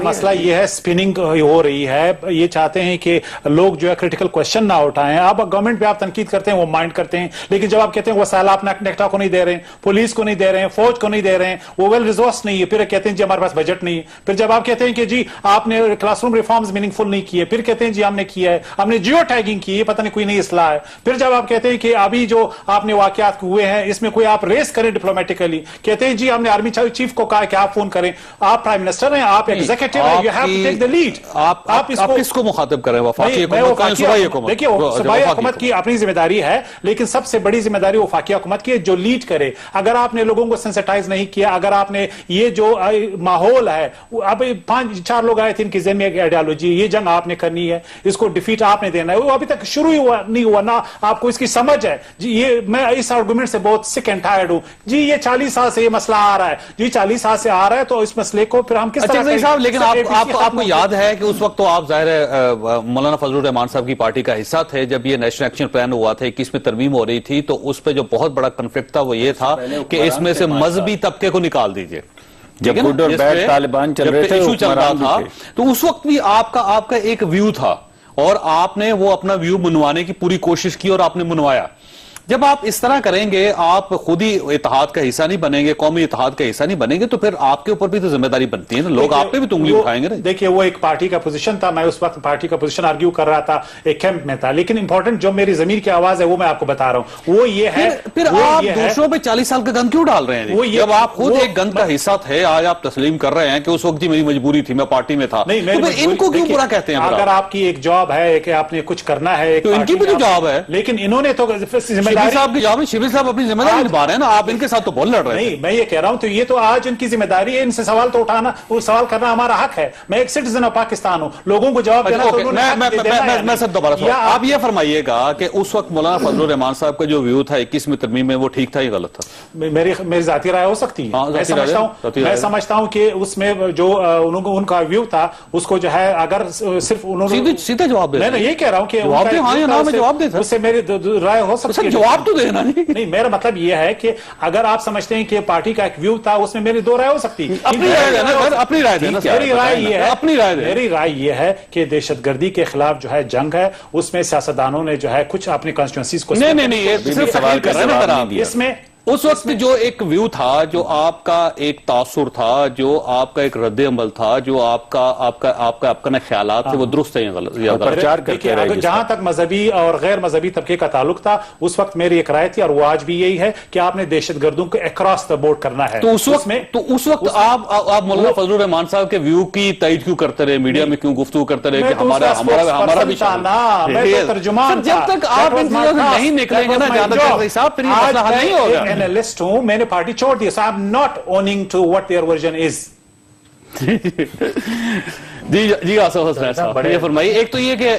مسئلہ یہ ہے, سپننگ ہو رہی ہے. یہ چاہتے ہیں کہ لوگ جو ہے کریٹیکل کوشچن نہ اٹھائیں. آپ گورنمنٹ پہ آپ تنقید کرتے ہیں, وہ مائنڈ کرتے ہیں, لیکن جب آپ کہتے ہیں وسائل آپ نیکٹا کو نہیں دے رہے ہیں, پولیس کو نہیں دے رہے ہیں, فوج کو نہیں دے رہے ہیں, وہ ویل ریسورس نہیں ہے, پھر کہتے ہیں جی ہمارے پاس بجٹ نہیں ہے. پھر جب آپ کہتے ہیں کہ جی آپ نے کلاس روم ریفارمز میننگ فل نہیں کیے, پھر کہتے ہیں جی ہم نے کیا ہے, ہم نے جیو ٹیگنگ کی ہے, پتہ نہیں کوئی نہیں اصلاح ہے. پھر جب آپ کہتے ہیں کہ ابھی جو آپ نے واقعات ہوئے ہیں اس میں کوئی آپ ریس کریں ڈپلومیٹیکلی, کہتے ہیں جی ہم نے آرمی چیف کو کہا کہ آپ فون کریں. آپ پرائم منسٹر ہیں, آپ ایگزیکٹو ہیں, you have to take the lead. آپ کس کو مخاطب کریں؟ وفاقی حکومت. دیکھیے, صوبائی حکومت کی اپنی ذمہ داری ہے, لیکن سب سے بڑی ذمہ داری وفاقی حکومت کی ہے جو لیڈ کرے. اگر آپ نے لوگوں کو سینسٹائز نہیں کیا, اگر آپ نے یہ جو ماحول ہے, اب 5-4 لوگ آئے تھے ان کی ذہن میں آئیڈیالوجی, یہ جنگ آپ نے کرنی ہے, اس کو ڈیفیٹ آپ نے دینا ہے, وہ ابھی تک شروع ہی نہیں ہوا, نہ آپ کو اس کی سمجھ ہے. جی یہ میں اس آرگومنٹ سے بہت سک اینڈ ٹائرڈ ہوں. جی یہ 40 سال سے یہ مسئلہ آ رہا ہے, جی 40 سال سے آ رہا ہے, تو اس مسئلے کو پھر ہم کس طرح صاحب. لیکن آپ کو یاد ہے کہ اس وقت تو آپ ظاہر ہے مولانا فضل الرحمان صاحب کی پارٹی کا حصہ تھے جب یہ نیشنل ایکشن پلان ہوا تھا, 21 میں ترمیم ہو رہی تھی, تو اس پہ جو بہت بڑا کنفلکٹ تھا وہ یہ تھا کہ اس میں سے مذہبی طبقے کو نکال دیجئے. جب گڈ اور بیڈ طالبان چل رہے تھے, ایشو چل رہا تھا, تو اس وقت بھی آپ کا ایک ویو تھا, اور آپ نے وہ اپنا ویو منوانے کی پوری کوشش کی اور آپ نے منوایا. جب آپ اس طرح کریں گے, آپ خود ہی اتحاد کا حصہ نہیں بنیں گے, قومی اتحاد کا حصہ نہیں بنیں گے, تو پھر آپ کے اوپر بھی تو ذمہ داری بنتی ہے نا, لوگ آپ پہ بھی تو انگلی اٹھائیں گے. دیکھیے, وہ ایک پارٹی کا پوزیشن تھا, میں اس وقت پارٹی کا پوزیشن آرگیو کر رہا تھا, ایک کیمپ میں تھا, لیکن امپورٹنٹ جو میری ضمیر کی آواز ہے وہ میں آپ کو بتا رہا ہوں, وہ یہ ہے. پھر آپ دوسروں پہ 40 سال کا گند کیوں ڈال رہے ہیں؟ جب آپ خود ایک گند کا حصہ تھے, آج آپ تسلیم کر رہے ہیں کہ اس وقت جی میری مجبوری تھی, میں پارٹی میں تھا, ان کو کیوں برا کہتے ہیں؟ اگر آپ کی ایک جاب ہے کہ آپ نے کچھ کرنا ہے, تو ان کی بھی تو جاب ہے, لیکن انہوں نے تو ذمہ داری صاحب کی جاب ہے. شبلی صاحب اپنی ذمہ داری نبھا رہے ہیں نا, آپ ان کے ساتھ تو بہت لڑ رہے ہیں. نہیں, میں یہ کہہ رہا ہوں, تو یہ تو آج ان کی ذمہ داری ہے, ان سے سوال تو اٹھانا, وہ سوال کرنا ہمارا حق ہے. میں ایک سٹیزن آف پاکستان ہوں, لوگوں کو جواب دینا تو میں سب دوبارہ سوال. آپ یہ فرمائیے گا کہ اس وقت مولانا فضل الرحمان صاحب کا جو ویو تھا 21 میں ترمیم میں, وہ ٹھیک تھا یا غلط تھا؟ میری ذاتی رائے ہو سکتی ہے, میں سمجھتا ہوں کہ اس میں جو ان کا ویو تھا, اس کو جو ہے اگر صرف انہوں نے سیدھا جواب دے, میں یہ کہہ رہا ہوں کہ جواب دے, اس سے میری رائے ہو سکتی ہے. جواب تو دینا نہیں, میرا مطلب یہ ہے کہ اگر آپ سمجھتے ہیں کہ پارٹی کا ایک ویو تھا, اس میں میری 2 رائے ہو سکتی. اپنی میری رائے یہ ہے کہ دہشت گردی کے خلاف جو ہے جنگ ہے, اس میں سیاستدانوں نے جو ہے کچھ اپنی کانسٹیٹوئنسیز کو اس میں اس وقت جو ایک ویو تھا, جو آپ کا ایک تاثر تھا, جو آپ کا ایک رد عمل تھا, جو آپ کا خیالات تھے, وہ درست ہیں یا غلط؟ جہاں تک مذہبی اور غیر مذہبی طبقے کا تعلق تھا, اس وقت میری ایک رائے تھی, اور وہ آج بھی یہی ہے کہ آپ نے دہشت گردوں کو اکراس دا بورڈ کرنا ہے. تو اس وقت آپ مولانا فضل الرحمان صاحب کے ویو کی تائید کیوں کرتے رہے, میڈیا میں کیوں گفتگو کرتے رہے کہ ہمارا بھی ترجمان, جب تک آپ ان چیزوں سے نہیں نکلیں گے نا جانتے صاحب, پھر یہ مسئلہ حل نہیں ہوگا. اینالسٹ ہوں, میں نے پارٹی چھوڑ دی, so I'm not owning to what their version is. جی آصف حسین صاحب یہ فرمائیے. ایک تو یہ کہ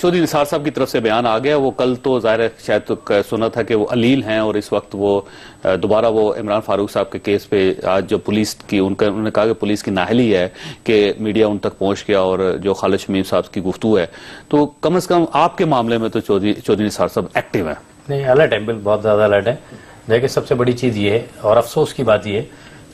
چودھری نثار صاحب کی طرف سے بیان آ گیا, وہ کل تو ظاہر ہے شاید سنا تھا کہ وہ علیل ہیں اور اس وقت وہ دوبارہ وہ عمران فاروق صاحب کے کیس پہ آج جو پولیس کی انہوں نے کہا کہ پولیس کی نااہلی ہے کہ میڈیا ان تک پہنچ گیا اور جو خالد شمیم صاحب کی گفتگو ہے, تو کم از کم آپ کے معاملے میں تو چودھری نثار صاحب ایکٹیو ہیں. نہیں, الرٹ ہے, بہت زیادہ الرٹ ہے. دیکھیں سب سے بڑی چیز یہ ہے اور افسوس کی بات یہ ہے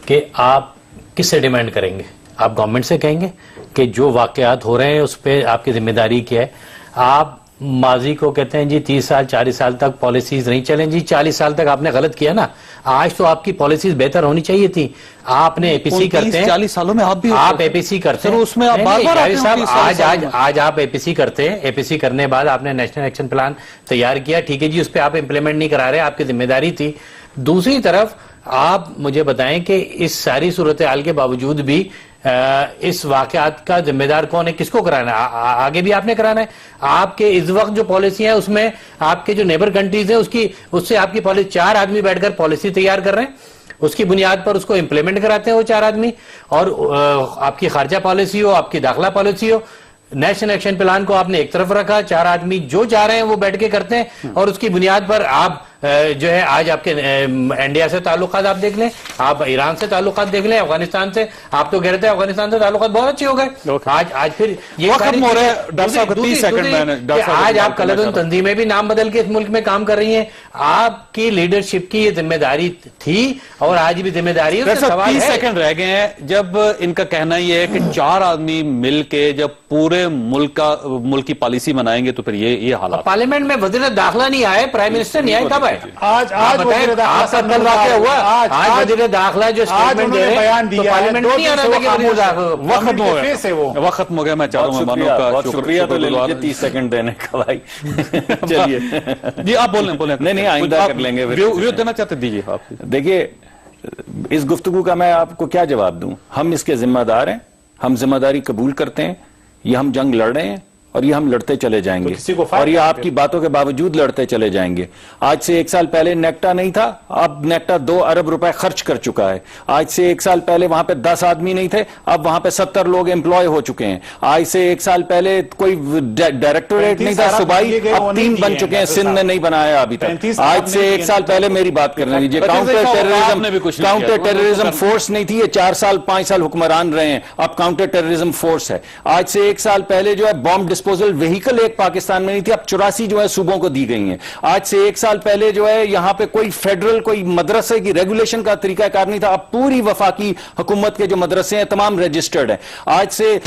کہ آپ کس سے ڈیمانڈ کریں گے؟ آپ گورنمنٹ سے کہیں گے کہ جو واقعات ہو رہے ہیں اس پہ آپ کی ذمہ داری کیا ہے؟ آپ ماضی کو کہتے ہیں جی 30 سال 40 سال تک پالیسیز نہیں چلیں, جی 40 سال تک آپ نے غلط کیا نا, آج تو آپ کی پالیسیز بہتر ہونی چاہیے تھی. آپ نے اے پی سی کرتے ہیں 40 سالوں میں آپ اے پی سی کرتے ہیں, اس میں آپ بار بار آج آپ اے پی سی کرتے ہیں, اے پی سی کرنے بعد آپ نے نیشنل ایکشن پلان تیار کیا, ٹھیک ہے جی, اس پہ آپ امپلیمنٹ نہیں کرا رہے, آپ کی ذمہ داری تھی. دوسری طرف آپ مجھے بتائیں کہ اس ساری صورتحال کے باوجود بھی اس واقعات کا ذمہ دار کون ہے, کس کو کرانا ہے؟ آگے بھی آپ نے کرانا ہے. آپ کے اس وقت جو پالیسی ہے اس میں آپ کے جو نیبر کنٹریز ہیں اس سے آپ کی پالیسی 4 آدمی بیٹھ کر پالیسی تیار کر رہے ہیں, اس کی بنیاد پر اس کو امپلیمنٹ کراتے ہیں وہ 4 آدمی. اور آپ کی خارجہ پالیسی ہو, آپ کی داخلہ پالیسی ہو, نیشنل ایکشن پلان کو آپ نے ایک طرف رکھا, 4 آدمی جو چاہ رہے ہیں وہ بیٹھ کے کرتے ہیں, اور اس کی بنیاد پر آپ جو ہے آج آپ کے انڈیا سے تعلقات آپ دیکھ لیں, آپ ایران سے تعلقات دیکھ لیں, افغانستان سے آپ تو کہہ رہے تھے افغانستان سے تعلقات بہت اچھے ہو گئے. آج پھر یہ آج آپ کلدن تنظیمیں بھی نام بدل کے اس ملک میں کام کر رہی ہیں. آپ کی لیڈرشپ کی یہ ذمہ داری تھی اور آج بھی ذمہ داری ہے. 30 سیکنڈ رہ گئے ہیں. جب ان کا کہنا یہ ہے کہ 4 آدمی مل کے جب پورے ملک کی پالیسی بنائیں گے تو پھر یہ حالات. پارلیمنٹ میں وزیر داخلہ نہیں آئے, پرائم منسٹر نہیں آئے, کب آئے؟ آج وزیر داخلہ جو اسٹیٹمنٹ دے رہے ہیں پارلیمنٹ نہیں آنا تھا کہ وزیر داخلہ. وقت ہو گیا, میں چاہتا ہوں مہمانوں کا بہت شکریہ تو لے لیجیے 30 سیکنڈ دینے کا بھائی. چلیے جی آپ بولیں. نہیں آئندہ کر لیں گے. ویو دینا چاہتے دیجیے آپ. دیکھیے اس گفتگو کا میں آپ کو کیا جواب دوں؟ ہم اس کے ذمہ دار ہیں, ہم ذمہ داری قبول کرتے ہیں, یہ ہم جنگ لڑ رہے ہیں اور یہ ہم لڑتے چلے جائیں گے, اور یہ آپ کی باتوں کے باوجود لڑتے چلے جائیں گے. آج سے 1 سال پہلے نیکٹا نہیں تھا, اب نیکٹا 2 ارب روپے خرچ کر چکا ہے. آج سے 1 سال پہلے وہاں پہ 10 آدمی نہیں تھے, اب وہاں پہ 70 لوگ امپلوائے ہو چکے ہیں. آج سے 1 سال پہلے کوئی ڈائریکٹوریٹ نہیں تھا صوبائی, اب 3 بن چکے ہیں, سندھ نے نہیں بنایا ابھی تک. آج سے 1 سال پہلے میری بات کرنے دیجیے, کاؤنٹر ٹیررزم فورس نہیں تھی, یہ 4 سال 5 سال حکمران رہے ہیں, اب کاؤنٹر ٹیررزم فورس ہے. آج سے 1 سال پہلے جو ہے بام ڈسپوزل وہیکل ایک پاکستان میں نہیں تھی, اب 84 جو ہے صوبوں کو دی گئی ہیں. آج سے 1 سال پہلے جو ہے یہاں پہ کوئی فیڈرل کوئی مدرسے کی ریگولیشن کا طریقہ کار نہیں تھا, اب پوری وفاقی حکومت کے جو مدرسے ہیں تمام رجسٹرڈ ہیں. آج سے